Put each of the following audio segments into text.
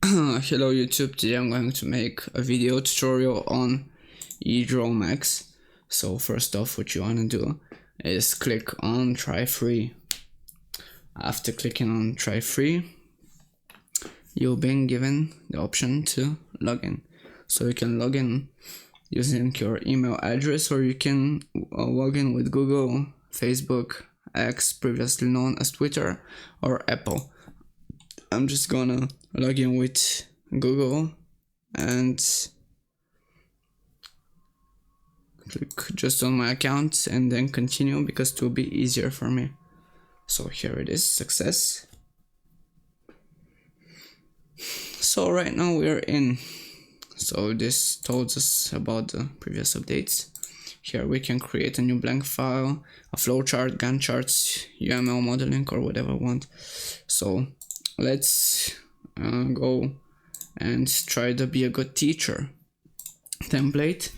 Hello YouTube, today I'm going to make a video tutorial on EdrawMax. So first off, what you want to do is click on try free. After clicking on try free, you'll be given the option to log in. So you can log in using your email address, or you can log in with Google, Facebook, X, previously known as Twitter, or Apple. I'm just gonna log in with Google and click just on my account and then continue, because it will be easier for me. So here it is, success. So right now we're in. So this tells us about the previous updates. Here we can create a new blank file, a flowchart, Gantt charts, UML modeling, or whatever we want. So let's go and try to be a good teacher template.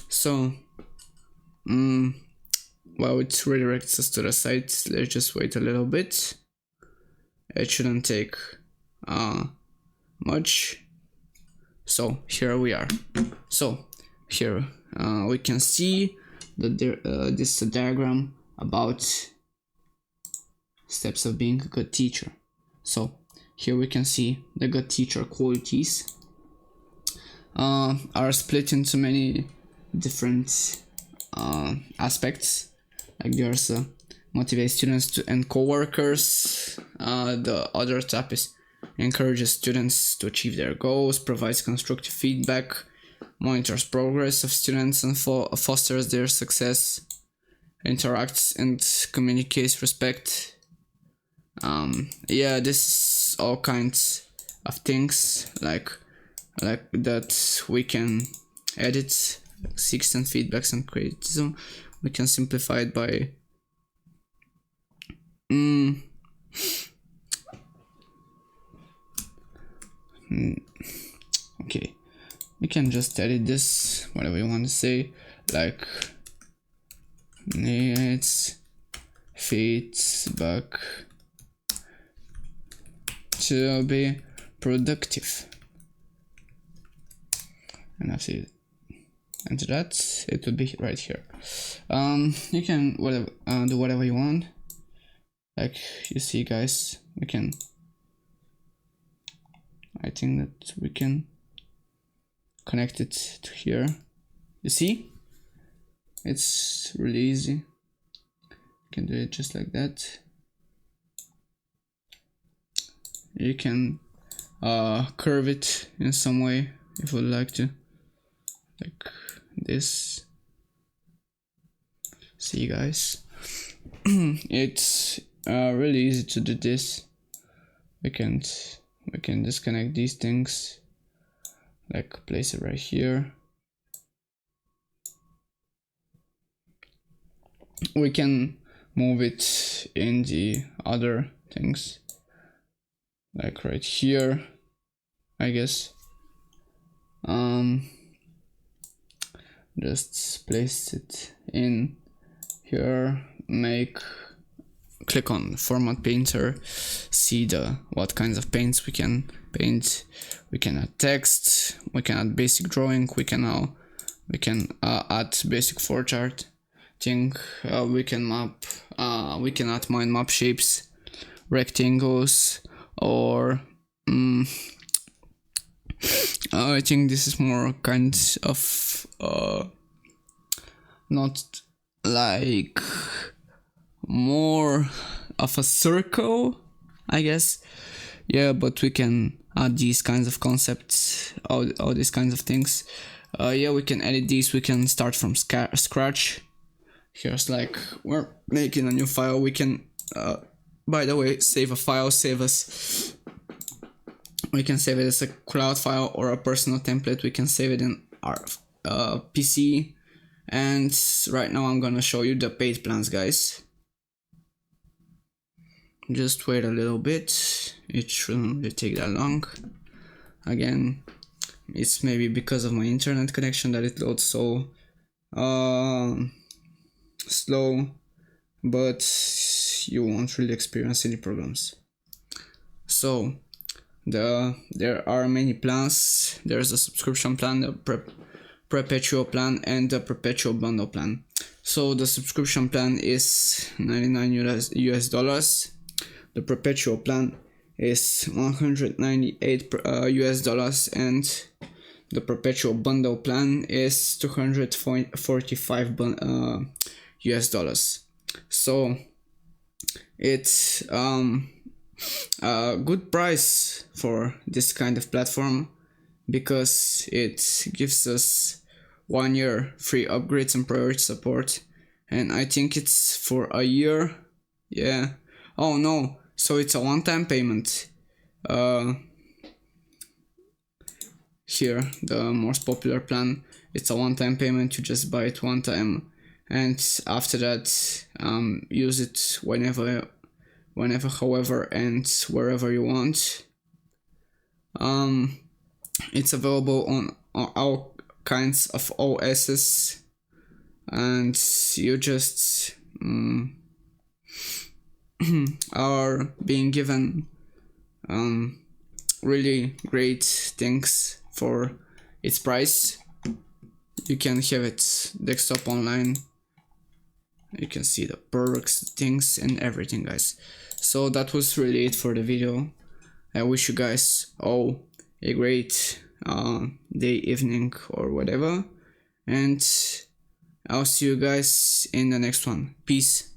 So well, it redirects us to the site. Let's just wait a little bit. It shouldn't take much. So here we are. So here we can see that this is a diagram about steps of being a good teacher. So here we can see the good teacher qualities are split into many different aspects. Like there's motivate students and co-workers. The other tab is encourages students to achieve their goals, provides constructive feedback, monitors progress of students and fosters their success, interacts and communicates respect. Yeah, this is all kinds of things like that we can edit, like seeks and feedbacks and criticism. We can simplify it by okay, we can just edit this whatever you want to say, like needs feedback to be productive, and after you enter that, it will be right here. You can do whatever you want. Like you see, guys, we can, I think that we can connect it to here. You see, it's really easy. You can do it just like that. You can curve it in some way if you would like to, like this. See, guys, it's really easy to do this. We can disconnect these things, like place it right here. We can move it in the other things, like right here, I guess. Just place it in here, click on format painter, see what kinds of paints we can paint. We can add text, we can add basic drawing, we can add basic flowchart thing. We can add mind map shapes, rectangles, or I think this is more kind of not like more of a circle, I guess. Yeah, but we can add these kinds of concepts, all these kinds of things. Yeah, we can edit these. We can start from scratch. Here's like we're making a new file. We can by the way, save a file, we can save it as a cloud file or a personal template. We can save it in our PC. And right now I'm gonna show you the paid plans, guys. Just wait a little bit, it shouldn't really take that long. Again, it's maybe because of my internet connection that it loads so slow, but you won't really experience any problems. So there are many plans. There's a subscription plan, the perpetual plan, and the perpetual bundle plan. So the subscription plan is 99 US dollars. The perpetual plan is 198 US dollars, and the perpetual bundle plan is 245 US dollars. So it's a good price for this kind of platform, because it gives us 1 year free upgrades and priority support, and I think it's for a year. Yeah. Oh no, so it's a one-time payment. Here, the most popular plan, it's a one-time payment. You just buy it one time, and after that use it whenever, however, and wherever you want. It's available on all kinds of OSs, and you just are being given really great things for its price. You can have it desktop online. You can see the perks, things, and everything, guys. So that was really it for the video. I wish you guys all a great day, evening, or whatever, and I'll see you guys in the next one. Peace.